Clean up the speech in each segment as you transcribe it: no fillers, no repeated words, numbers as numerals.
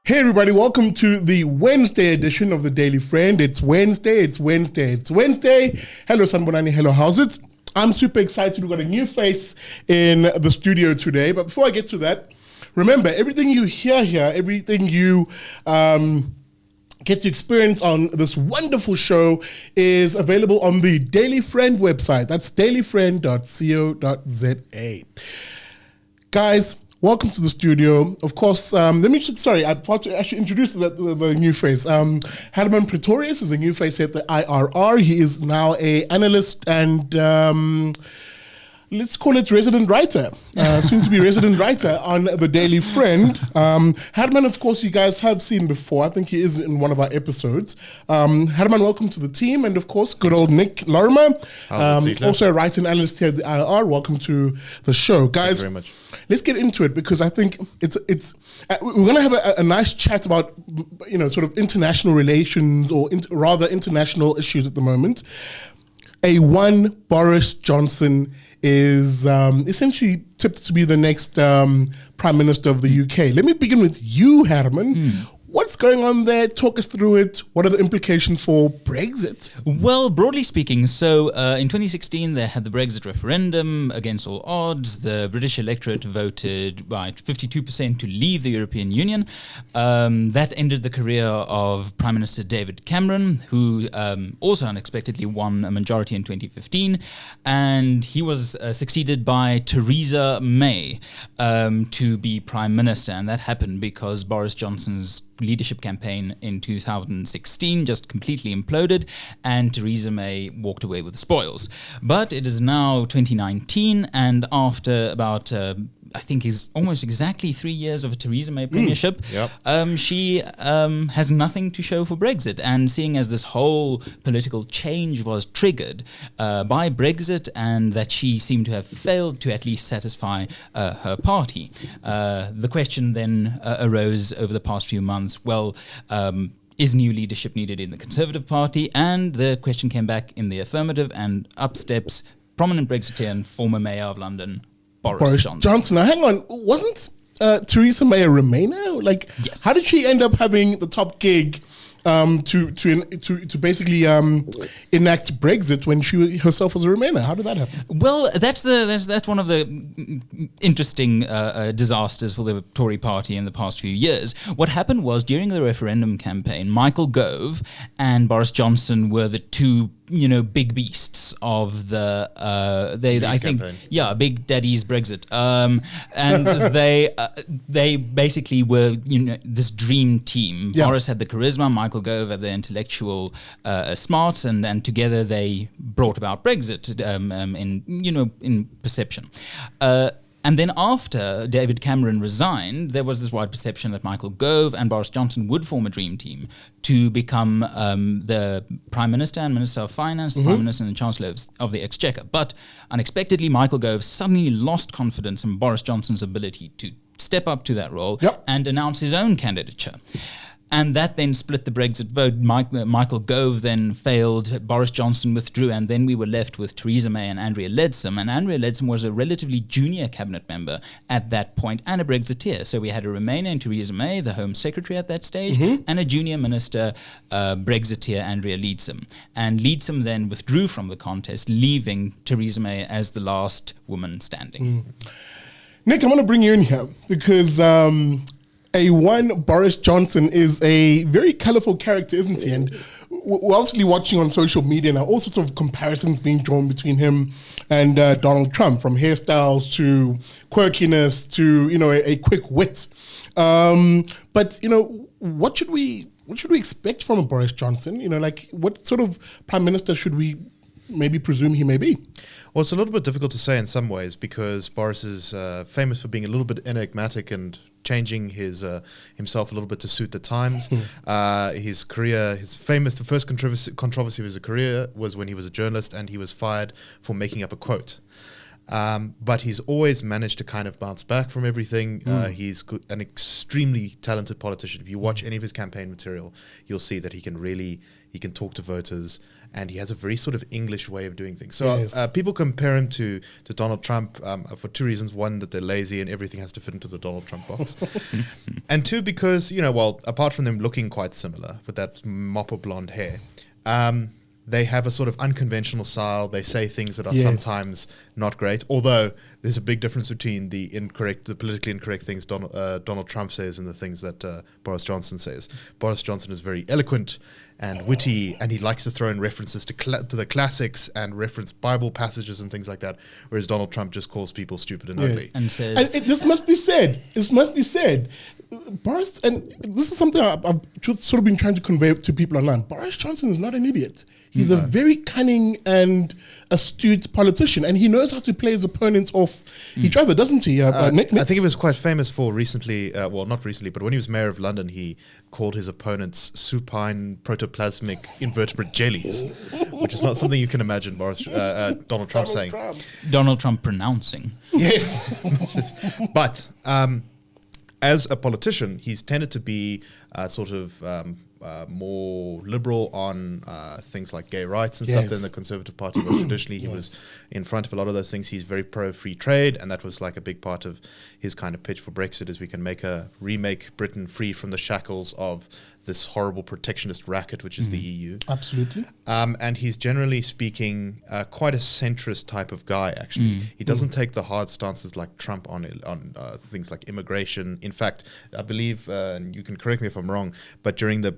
Hey everybody, welcome to the Wednesday edition of the Daily Friend. It's Wednesday. Hello Sanbonani, hello, how's it? I'm super excited. We've got a new face in the studio today. But before I get to that, remember, everything you hear here, everything you get to experience on this wonderful show is available on the Daily Friend website. That's dailyfriend.co.za. Guys, welcome to the studio. Of course, I forgot to actually introduce the new face. Herman Pretorius is a new face at the IRR. He is now an analyst and let's call it resident writer, soon to be resident writer on the Daily Friend. Herman, of course, you guys have seen before. I think he is in one of our episodes. Herman, welcome to the team. And of course, good old Nick Lorimer, also a writer and analyst here at the IRR. Welcome to the show. Guys, thank you very much. Let's get into it because I think we're going to have a nice chat about, sort of international relations or rather international issues at the moment. Boris Johnson is essentially tipped to be the next Prime Minister of the UK. Let me begin with you, Herman. What's going on there? Talk us through it. What are the implications for Brexit? Well, broadly speaking, so in 2016, they had the Brexit referendum against all odds. The British electorate voted by 52% to leave the European Union. That ended the career of Prime Minister David Cameron, who also unexpectedly won a majority in 2015. And he was succeeded by Theresa May to be Prime Minister. And that happened because Boris Johnson's leadership campaign in 2016 just completely imploded and Theresa May walked away with the spoils. But it is now 2019 and after about I think is almost exactly 3 years of a Theresa May premiership, she has nothing to show for Brexit. And seeing as this whole political change was triggered by Brexit and that she seemed to have failed to at least satisfy her party, the question then arose over the past few months, is new leadership needed in the Conservative Party? And the question came back in the affirmative, and up steps prominent Brexiteer and former Mayor of London, Boris Johnson. Now, hang on. Wasn't Theresa May a Remainer? Yes. How did she end up having the top gig to basically enact Brexit when she herself was a Remainer? How did that happen? Well, that's one of the interesting disasters for the Tory party in the past few years. What happened was during the referendum campaign, Michael Gove and Boris Johnson were the two big beasts of the Big Daddy's Brexit, and they basically were this dream team. Boris had the charisma, Michael Gove had the intellectual smarts, and together they brought about Brexit in perception. And then after David Cameron resigned, there was this wide perception that Michael Gove and Boris Johnson would form a dream team to become the Prime Minister and Minister of Finance, the Prime Minister and the Chancellor of the Exchequer. But unexpectedly, Michael Gove suddenly lost confidence in Boris Johnson's ability to step up to that role and announce his own candidature. And that then split the Brexit vote. Michael Gove then failed, Boris Johnson withdrew, and then we were left with Theresa May and Andrea Leadsom. And Andrea Leadsom was a relatively junior cabinet member at that point and a Brexiteer. So we had a Remainer in Theresa May, the Home Secretary at that stage, and a junior minister, Brexiteer Andrea Leadsom. And Leadsom then withdrew from the contest, leaving Theresa May as the last woman standing. Nick, I'm going to bring you in here because Boris Johnson is a very colorful character, isn't he? And we're obviously watching on social media now all sorts of comparisons being drawn between him and Donald Trump, from hairstyles to quirkiness to a quick wit. But what should we expect from a Boris Johnson? What sort of prime minister should we maybe presume he may be? Well, it's a little bit difficult to say in some ways because Boris is famous for being a little bit enigmatic and changing himself a little bit to suit the times. His career, the first controversy of his career was when he was a journalist and he was fired for making up a quote. But he's always managed to kind of bounce back from everything. He's an extremely talented politician. If you watch any of his campaign material, you'll see that he can talk to voters and he has a very sort of English way of doing things. So Yes. people compare him to Donald Trump for two reasons. One, that they're lazy and everything has to fit into the Donald Trump box. And two, because, well, apart from them looking quite similar with that mop of blonde hair, they have a sort of unconventional style. They say things that are sometimes not great. Although there's a big difference between the politically incorrect things Donald Trump says and the things that Boris Johnson says. Boris Johnson is very eloquent and witty, and he likes to throw in references to the classics and reference Bible passages and things like that. Whereas Donald Trump just calls people stupid and ugly. And says, And this must be said. This must be said. Boris, and this is something I've sort of been trying to convey to people online. Boris Johnson is not an idiot. He's a very cunning and astute politician, and he knows how to play his opponents off each other, doesn't he? Nick? I think he was quite famous for recently, well, not recently, but when he was mayor of London, he called his opponents supine protoplasmic invertebrate jellies, which is not something you can imagine Donald Trump saying. Donald Trump pronouncing. Yes. But as a politician, he's tended to be sort of more liberal on things like gay rights and stuff than the Conservative Party was traditionally. He was in front of a lot of those things. He's very pro-free trade, and that was like a big part of his kind of pitch for Brexit, is we can remake Britain free from the shackles of this horrible protectionist racket, which is the EU. Absolutely. And he's generally speaking quite a centrist type of guy, actually. He doesn't take the hard stances like Trump on things like immigration. In fact, I believe, and you can correct me if I'm wrong, but during the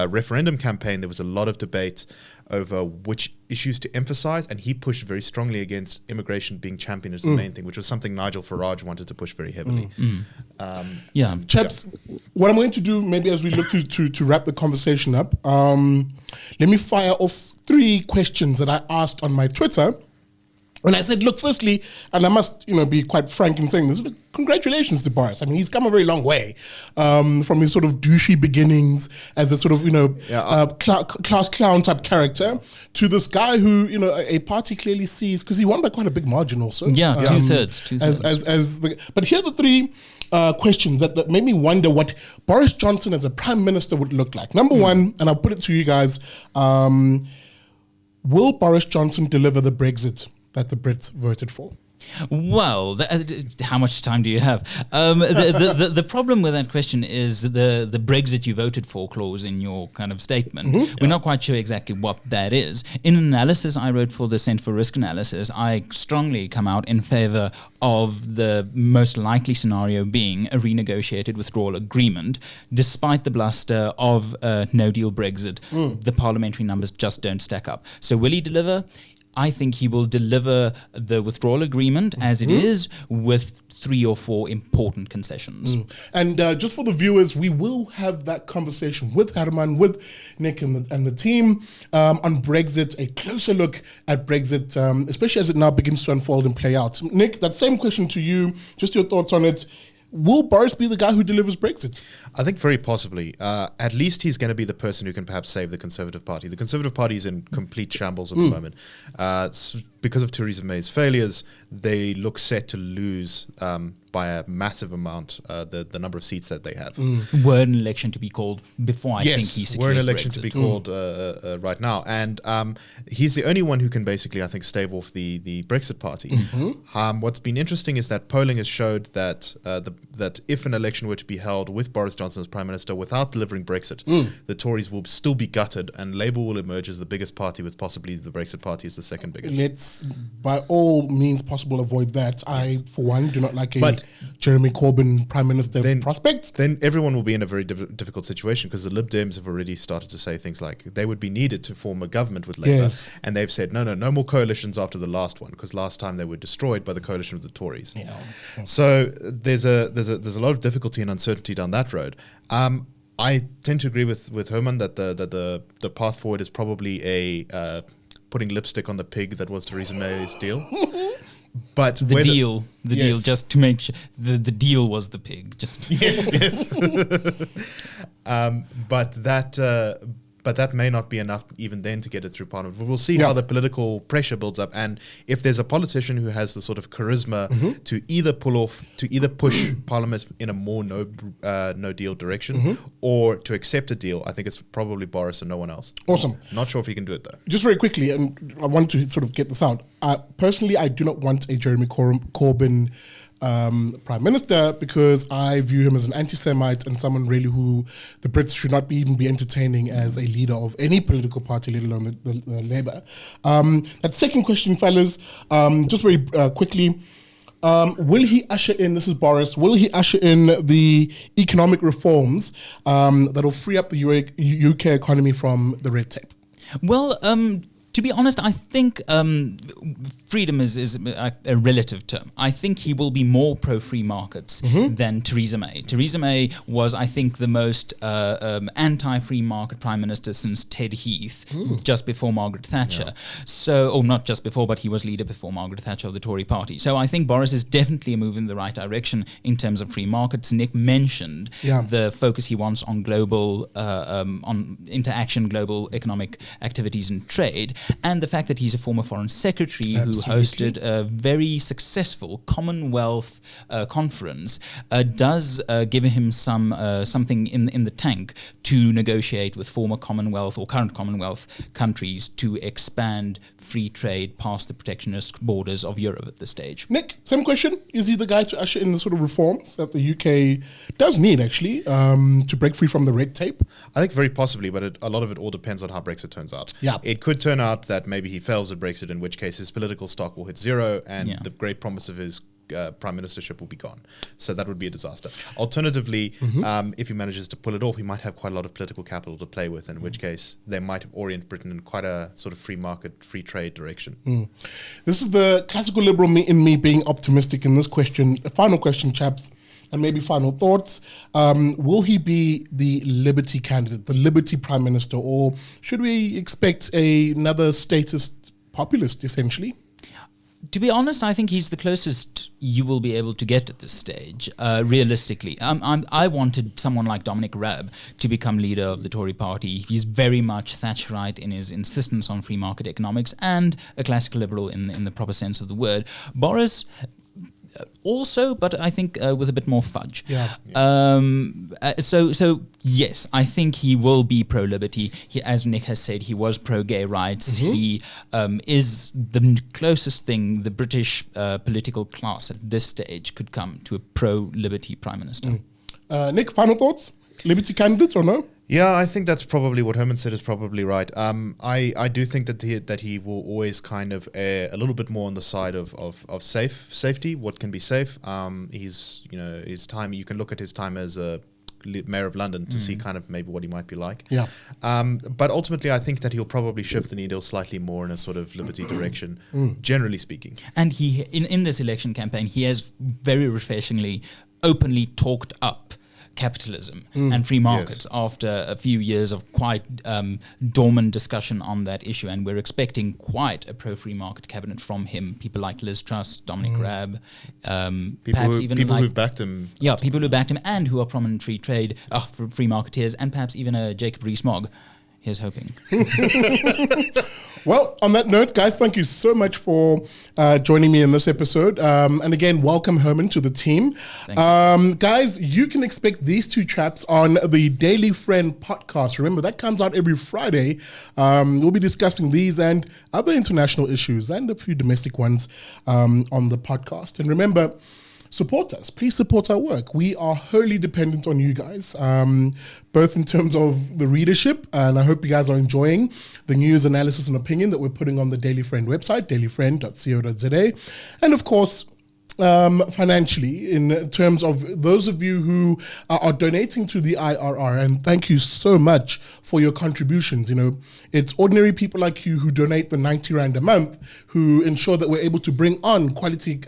referendum campaign, there was a lot of debate over which issues to emphasize, and he pushed very strongly against immigration being championed as the main thing, which was something Nigel Farage wanted to push very heavily. Chaps, what I'm going to do, maybe as we look to wrap the conversation up, let me fire off 3 questions that I asked on my Twitter. And I said, look, firstly, and I must, be quite frank in saying this, look, congratulations to Boris. I mean, he's come a very long way from his sort of douchey beginnings as a sort of, class clown type character to this guy who, a party clearly sees, because he won by quite a big margin also. Yeah, two-thirds. But here are the 3 questions that made me wonder what Boris Johnson as a prime minister would look like. Number 1, and I'll put it to you guys, will Boris Johnson deliver the Brexit that the Brits voted for? Well, how much time do you have? The problem with that question is the Brexit you voted for clause in your kind of statement. We're not quite sure exactly what that is. In an analysis I wrote for the Centre for Risk Analysis, I strongly come out in favour of the most likely scenario being a renegotiated withdrawal agreement, despite the bluster of a no-deal Brexit. The parliamentary numbers just don't stack up. So will he deliver? I think he will deliver the withdrawal agreement as it is, with 3 or 4 important concessions. And just for the viewers, we will have that conversation with Herman, with Nick and the team on Brexit, a closer look at Brexit, especially as it now begins to unfold and play out. Nick, that same question to you, just your thoughts on it. Will Boris be the guy who delivers Brexit? I think very possibly. At least he's going to be the person who can perhaps save the Conservative Party. The Conservative Party is in complete shambles at the moment. Because of Theresa May's failures, they look set to lose by a massive amount the number of seats that they have. Were an election to be called before I think he secures were an election Brexit. to be called right now. And he's the only one who can basically, I think, stave off the Brexit Party. What's been interesting is that polling has showed that that if an election were to be held with Boris Johnson as Prime Minister without delivering Brexit, the Tories will still be gutted and Labour will emerge as the biggest party, with possibly the Brexit Party as the second biggest. Let's, by all means possible, avoid that. I, for one, do not like Jeremy Corbyn Prime Minister prospect. Then everyone will be in a very difficult situation, because the Lib Dems have already started to say things like they would be needed to form a government with Labour. And they've said, no more coalitions after the last one, because last time they were destroyed by the coalition of the Tories. So there's a lot of difficulty and uncertainty down that road. I tend to agree with Herman that the path forward is probably a putting lipstick on the pig that was Theresa May's deal. But the deal, just to make sure the deal was the pig. Just yes. But that but that may not be enough even then to get it through Parliament. But we'll see how the political pressure builds up, and if there's a politician who has the sort of charisma to either push Parliament in a more no deal direction or to accept a deal. I think it's probably Boris and no one else. Awesome. Not sure if he can do it though. Just very quickly, and I want to sort of get this out. Personally, I do not want a Jeremy Corbyn Prime Minister, because I view him as an anti-Semite and someone really who the Brits should not even be entertaining as a leader of any political party, let alone the Labour. That second question, fellas, just very quickly. Will he usher in, this is Boris, will he usher in the economic reforms that will free up the UK economy from the red tape? Well, to be honest, I think freedom is a relative term. I think he will be more pro-free markets than Theresa May. Theresa May was, I think, the most anti-free market prime minister since Ted Heath, just before Margaret Thatcher. So, or not just before, but he was leader before Margaret Thatcher of the Tory party. So I think Boris is definitely a move in the right direction in terms of free markets. Nick mentioned the focus he wants on global, on interaction, global economic activities and trade. And the fact that he's a former foreign secretary who hosted a very successful Commonwealth conference does give him something in the tank to negotiate with former Commonwealth or current Commonwealth countries to expand free trade past the protectionist borders of Europe at this stage. Nick, same question. Is he the guy to usher in the sort of reforms that the UK does need, actually, to break free from the red tape? I think very possibly, but a lot of it all depends on how Brexit turns out. Yeah. It could turn out that maybe he fails at Brexit, in which case his political stock will hit zero and the great promise of his prime ministership will be gone. So that would be a disaster. Alternatively, if he manages to pull it off, he might have quite a lot of political capital to play with, in which case they might orient Britain in quite a sort of free market, free trade direction. This is the classical liberal in me being optimistic in this question. A final question, chaps, and maybe final thoughts. Will he be the Liberty candidate, the Liberty Prime Minister, or should we expect another statist populist, essentially? To be honest, I think he's the closest you will be able to get at this stage, realistically. I wanted someone like Dominic Raab to become leader of the Tory party. He's very much Thatcherite in his insistence on free market economics and a classical liberal in the proper sense of the word. Boris also, but I think with a bit more fudge. So yes, I think he will be pro-liberty. As Nick has said, he was pro-gay rights. He is the closest thing the British political class at this stage could come to a pro-liberty prime minister. Nick, final thoughts? Liberty candidate or no? Yeah, I think that's probably what Herman said is probably right. I do think that he will always kind of err a little bit more on the side of safety. What can be safe? He's his time. You can look at his time as a mayor of London to see kind of maybe what he might be like. Yeah. But ultimately, I think that he'll probably shift the needle slightly more in a sort of liberty direction, generally speaking. And he in this election campaign, he has very refreshingly openly talked up capitalism and free markets after a few years of quite dormant discussion on that issue, and we're expecting quite a pro-free market cabinet from him. People like Liz Truss, Dominic Raab, perhaps even people who've backed him. Yeah, people who backed him and who are prominent free marketeers, and perhaps even a Jacob Rees-Mogg. Here's hoping. Well, on that note, guys, thank you so much for joining me in this episode. And again, welcome Herman to the team. Guys, you can expect these two chaps on the Daily Friend podcast. Remember, that comes out every Friday. We'll be discussing these and other international issues and a few domestic ones on the podcast. And remember, support us. Please support our work. We are wholly dependent on you guys, both in terms of the readership, and I hope you guys are enjoying the news, analysis, and opinion that we're putting on the Daily Friend website, dailyfriend.co.za, and of course, financially, in terms of those of you who are donating to the IRR, and thank you so much for your contributions. It's ordinary people like you who donate the 90 Rand a month who ensure that we're able to bring on quality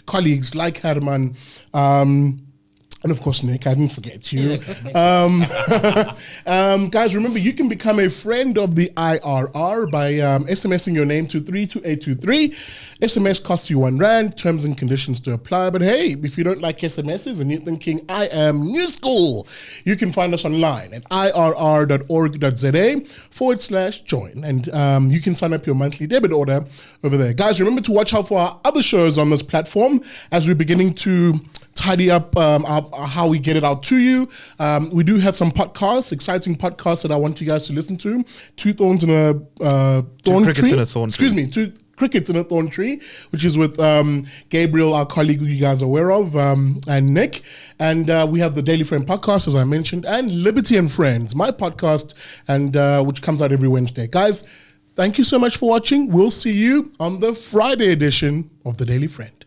colleagues like Herman, And of course, Nick, I didn't forget you. Guys, remember, you can become a friend of the IRR by SMSing your name to 32823. SMS costs you R1. Terms and conditions to apply. But hey, if you don't like SMSs and you're thinking, I am new school, you can find us online at irr.org.za/join. And you can sign up your monthly debit order over there. Guys, remember to watch out for our other shows on this platform as we're beginning to tidy up how we get it out to you. We do have some podcasts, exciting podcasts that I want you guys to listen to. Two thorns in a thorn crickets tree. in a thorn tree. Excuse me, two crickets in a thorn tree, which is with Gabriel, our colleague who you guys are aware of, and Nick. And we have the Daily Friend podcast, as I mentioned, and Liberty and Friends, my podcast, and which comes out every Wednesday. Guys, thank you so much for watching. We'll see you on the Friday edition of the Daily Friend.